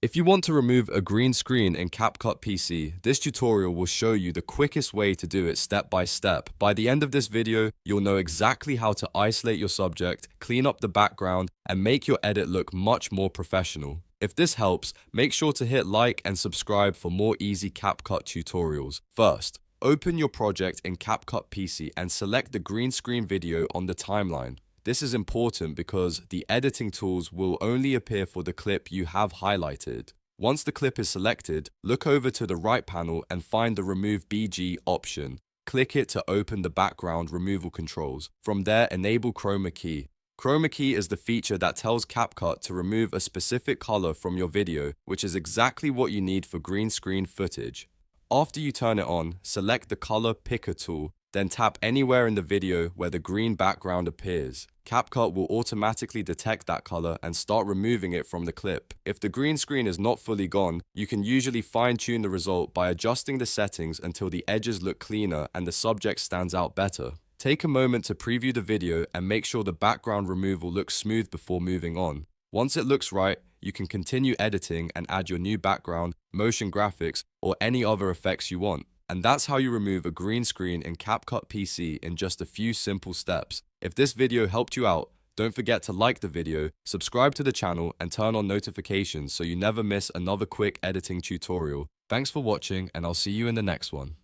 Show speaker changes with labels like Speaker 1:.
Speaker 1: If you want to remove a green screen in CapCut PC, this tutorial will show you the quickest way to do it step by step. By the end of this video, you'll know exactly how to isolate your subject, clean up the background, and make your edit look much more professional. If this helps, make sure to hit like and subscribe for more easy CapCut tutorials. First, open your project in CapCut PC and select the green screen video on the timeline. This is important because the editing tools will only appear for the clip you have highlighted. Once the clip is selected, look over to the right panel and find the Remove BG option. Click it to open the background removal controls. From there, enable Chroma Key. Chroma Key is the feature that tells CapCut to remove a specific color from your video, which is exactly what you need for green screen footage. After you turn it on, select the Color Picker tool, then tap anywhere in the video where the green background appears. CapCut will automatically detect that color and start removing it from the clip. If the green screen is not fully gone, you can usually fine-tune the result by adjusting the settings until the edges look cleaner and the subject stands out better. Take a moment to preview the video and make sure the background removal looks smooth before moving on. Once it looks right, you can continue editing and add your new background, motion graphics, or any other effects you want. And that's how you remove a green screen in CapCut PC in just a few simple steps. If this video helped you out, don't forget to like the video, subscribe to the channel, and turn on notifications so you never miss another quick editing tutorial. Thanks for watching, and I'll see you in the next one.